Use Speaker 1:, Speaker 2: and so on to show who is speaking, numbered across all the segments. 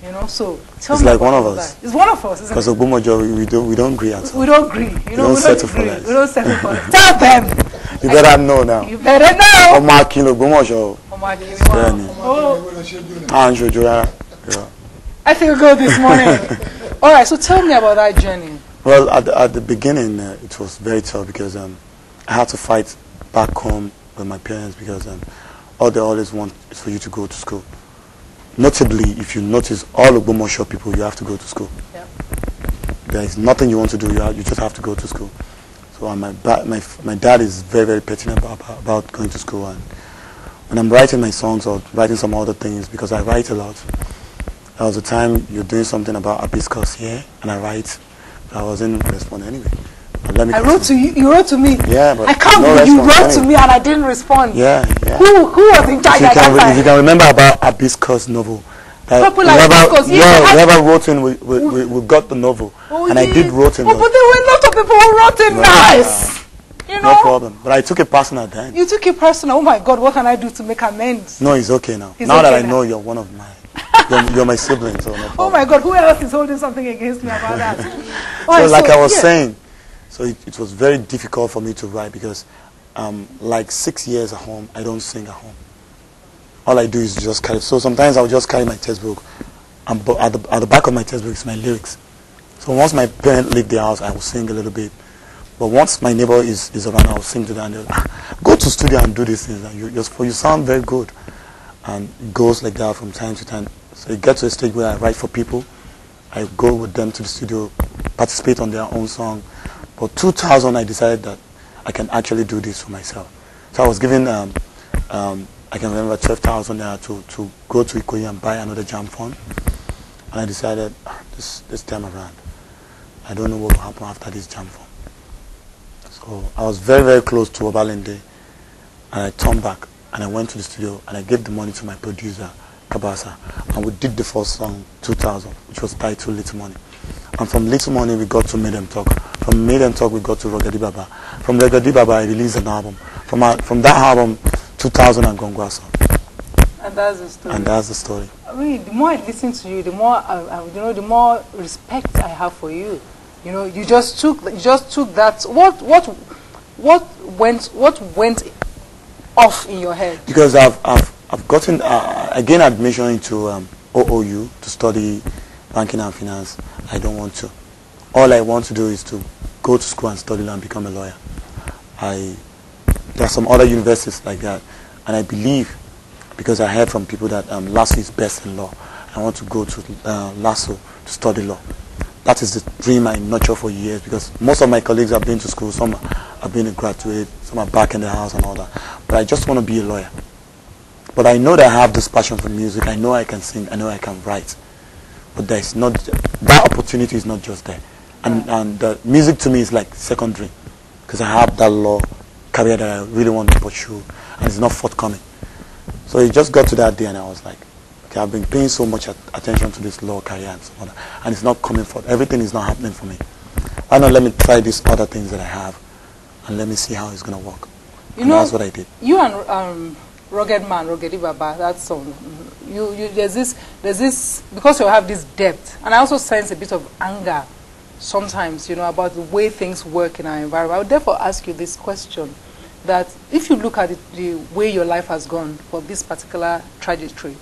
Speaker 1: You know, so tell
Speaker 2: it's
Speaker 1: me
Speaker 2: like one of us.
Speaker 1: That. It's one of us, isn't it?
Speaker 2: Because Ogbomoso, we don't agree at all.
Speaker 1: We don't agree. You know,
Speaker 2: we don't settle for less.
Speaker 1: We don't settle for less. Tell them.
Speaker 2: You better know now.
Speaker 1: You better know.
Speaker 2: Omakin Ogbomoso.
Speaker 1: I feel good this morning. All right, so tell me about that journey.
Speaker 2: Well, at the beginning, it was very tough because I had to fight back home with my parents because all they always want is for you to go to school. Notably, if you notice, all Ogbomoso people, you have to go to school. Yeah. There is nothing you want to do. You just have to go to school. So my dad is very, very pertinent about going to school. And when I'm writing my songs or writing some other things, because I write a lot, there was a time you're doing something about hibiscus here, and I write. I wasn't responding anyway.
Speaker 1: I wrote to you. You wrote to me.
Speaker 2: Yeah, but
Speaker 1: I can't believe you wrote to me and I didn't respond.
Speaker 2: Yeah.
Speaker 1: Who was in charge at that time?
Speaker 2: If you can remember about hibiscus novel,
Speaker 1: Popular hibiscus.
Speaker 2: Whoever wrote in, we got the novel, and I did wrote in.
Speaker 1: But there were a lot of people who wrote in nice. You know?
Speaker 2: No problem. But I took it personal then.
Speaker 1: You took it personal. Oh my God, what can I do to make amends?
Speaker 2: No, it's okay now. Now that I know you're one of mine. You're my sibling, so no problem.
Speaker 1: Oh my God, who else is holding something against me about that?
Speaker 2: So like I was saying, so it was very difficult for me to write because like 6 years at home, I don't sing at home. All I do is just carry. So sometimes I'll just carry my textbook, and at the back of my textbook is my lyrics. So once my parents leave the house, I will sing a little bit. But once my neighbor is around, I'll sing to them. And they'll go to studio and do these things. And you sound very good. And it goes like that from time to time. So it gets to a stage where I write for people. I go with them to the studio, participate on their own song. But 2000, I decided that I can actually do this for myself. So I was given, I can remember 12,000 naira to go to Ikoyi and buy another jam phone. And I decided, this time around, I don't know what will happen after this jam phone. So I was very, very close to Obalende, and I turned back, and I went to the studio, and I gave the money to my producer, Kabasa, and we did the first song, 2000, which was titled Little Money. And from Little Money, we got to Made Them Talk. From Made Them Talk, we got to Rogadi Baba. From Rogadi Baba, I released an album. From that album, 2000 and Gongwaso.
Speaker 1: And that's the story.
Speaker 2: And that's the story.
Speaker 1: I mean, the more I listen to you, the more the more respect I have for you. You know, you just took that. What went off in your head?
Speaker 2: Because I've gotten I gained admission into OOU to study banking and finance. I don't want to. All I want to do is to go to school and study law and become a lawyer. There are some other universities like that, and I believe, because I heard from people that LASU is best in law, I want to go to LASU to study law. That is the dream I nurtured for years, because most of my colleagues have been to school, some have been a graduate, some are back in the house and all that. But I just want to be a lawyer. But I know that I have this passion for music. I know I can sing. I know I can write. But there is not, that opportunity is not just there. And the music to me is like secondary, because I have that law career that I really want to pursue, and it's not forthcoming. So it just got to that day, and I was like, okay, I've been paying so much attention to this law career and so on, and it's not coming forth. Everything is not happening for me. Why not let me try these other things that I have, and let me see how it's going to work. You know, that's what I did.
Speaker 1: You and Rugged Man, Rogedi Baba, that song, there's this, because you have this depth, and I also sense a bit of anger sometimes, you know, about the way things work in our environment. I would therefore ask you this question, that if you look at the way your life has gone for this particular trajectory,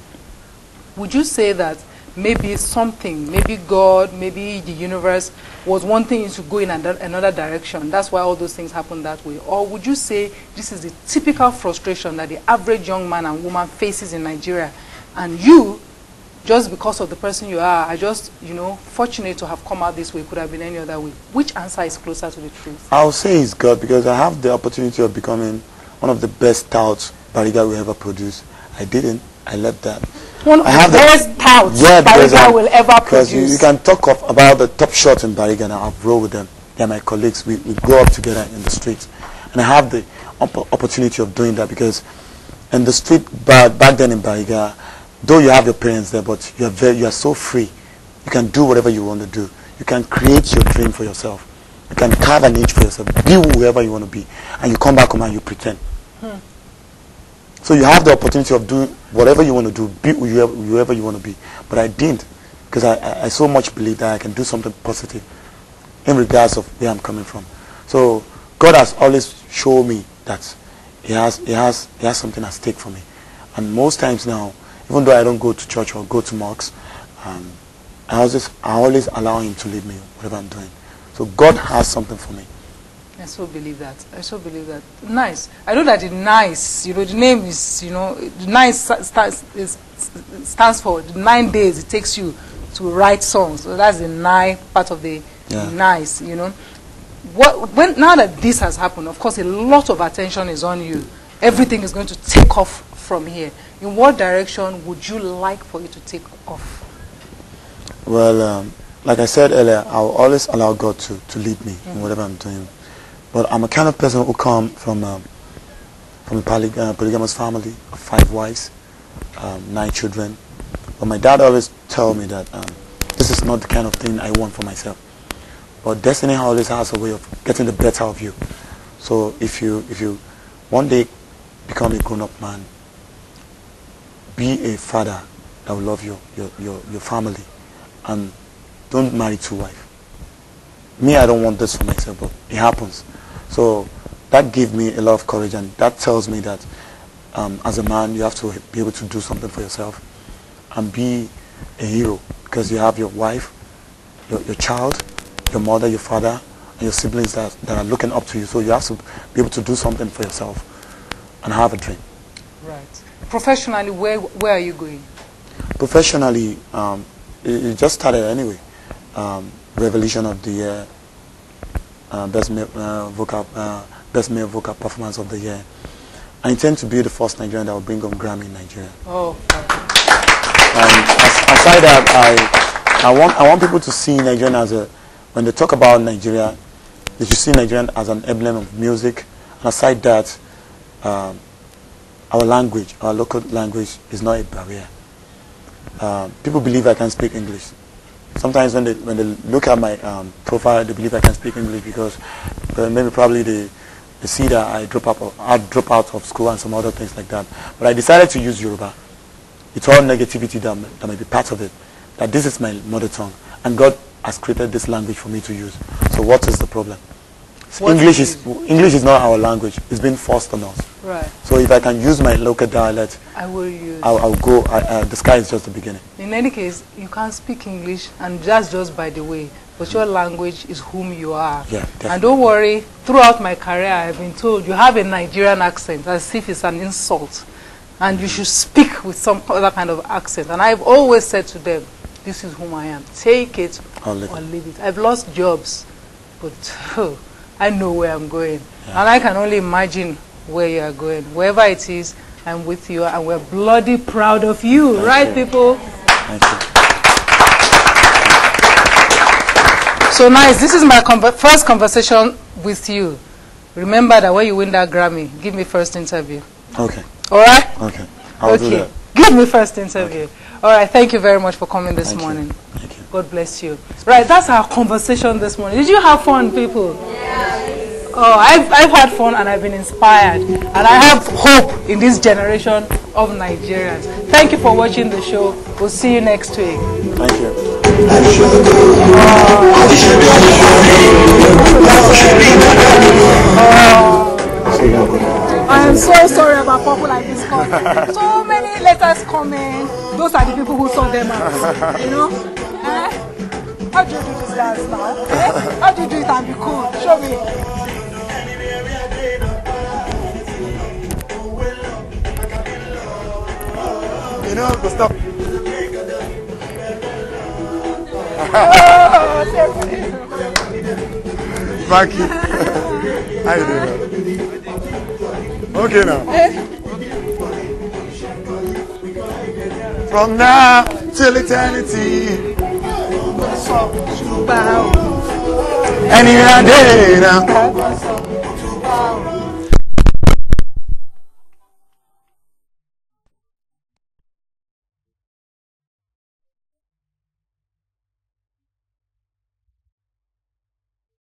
Speaker 1: would you say that maybe something, maybe God, maybe the universe was wanting you to go in another direction? That's why all those things happen that way. Or would you say this is the typical frustration that the average young man and woman faces in Nigeria, and you, just because of the person you are just, you know, fortunate to have come out this way, could have been any other way? Which answer is closer to the truth?
Speaker 2: I'll say it's God, because I have the opportunity of becoming one of the best touts Bariga will ever produce. I didn't. I left that.
Speaker 1: One of the best touts Bariga will ever produce.
Speaker 2: Because you can talk about the top shots in Bariga, and I've rolled with them. They're my colleagues. We grow up together in the streets. And I have the opportunity of doing that, because in the street, back then in Bariga, though you have your parents there, but you are so free. You can do whatever you want to do. You can create your dream for yourself. You can carve an image for yourself. Be whoever you want to be. And you come back home and you pretend. So you have the opportunity of doing whatever you want to do. Be whoever you want to be. But I didn't. because I so much believe that I can do something positive in regards of where I'm coming from. So God has always shown me that He has something at stake for me. And most times now, even though I don't go to church or go to mosques, I always allow Him to lead me whatever I'm doing. So God has something for me.
Speaker 1: I so believe that. I so believe that. Nice. I know that the nice, you know, the name is, you know, the nice stands for the 9 days it takes you to write songs. So that's the nine part of the nice, you know. Now that this has happened, of course, a lot of attention is on you. Everything is going to take off from here. In what direction would you like for it to take off?
Speaker 2: Well, like I said earlier, I'll always allow God to lead me in whatever I'm doing. But I'm a kind of person who come from a polygamous family of 5 wives, 9 children. But my dad always told me that this is not the kind of thing I want for myself. But destiny always has a way of getting the better of you. So if you one day become a grown-up man, be a father that will love your family, and don't marry 2 wives. Me, I don't want this for myself, but it happens. So that gave me a lot of courage, and that tells me that as a man, you have to be able to do something for yourself and be a hero, because you have your wife, your child, your mother, your father, and your siblings that are looking up to you. So you have to be able to do something for yourself and have a dream.
Speaker 1: Right. Professionally, where are you going?
Speaker 2: Professionally, it just started anyway. Revelation of the Year, best male vocal performance of the year. I intend to be the first Nigerian that will bring home Grammy in Nigeria.
Speaker 1: Oh.
Speaker 2: Aside that, I want people to see Nigerian as a, when they talk about Nigeria, they should see Nigerian as an emblem of music. And aside that, our language, our local language, is not a barrier. People believe I can speak English. Sometimes when they look at my profile, they believe I can speak English because maybe probably they see that I drop out of school and some other things like that. But I decided to use Yoruba. It's all negativity that may be part of it. That this is my mother tongue, and God has created this language for me to use. So what is the problem? English is not our language. It's been forced on us.
Speaker 1: Right.
Speaker 2: So if I can use my local dialect,
Speaker 1: I will use.
Speaker 2: I'll go. The sky is just the beginning.
Speaker 1: In any case, you can't speak English, and that's just by the way. But your language is whom you are.
Speaker 2: Yeah, definitely.
Speaker 1: And don't worry. Throughout my career, I've been told you have a Nigerian accent, as if it's an insult, and you should speak with some other kind of accent. And I've always said to them, "This is whom I am. Take it or leave it." I've lost jobs, but I know where I'm going. Yeah. And I can only imagine where you are going. Wherever it is, I'm with you, and we're bloody proud of you.
Speaker 2: Thank
Speaker 1: right,
Speaker 2: you.
Speaker 1: people?
Speaker 2: Thank you.
Speaker 1: So nice. This is my first conversation with you. Remember that when you win that Grammy, give me first interview.
Speaker 2: Okay.
Speaker 1: All right?
Speaker 2: Okay. I'll do that.
Speaker 1: Give me first interview. Okay. All right. Thank you very much for coming this
Speaker 2: Thank
Speaker 1: morning.
Speaker 2: You. Thank you.
Speaker 1: God bless you. Right. That's our conversation this morning. Did you have fun, people? Yes. Oh, I've had fun and I've been inspired. And I have hope in this generation of Nigerians. Thank you for watching the show. We'll see you next week.
Speaker 2: Thank you.
Speaker 1: I am so sorry about people like this. So many letters coming. Those are the people who saw them out. You know? How do you do this dance now? How do you do it and be cool? Show me.
Speaker 2: You know, go stop. Frankie, how you doing? Okay now. From now till eternity. Anywhere I day now.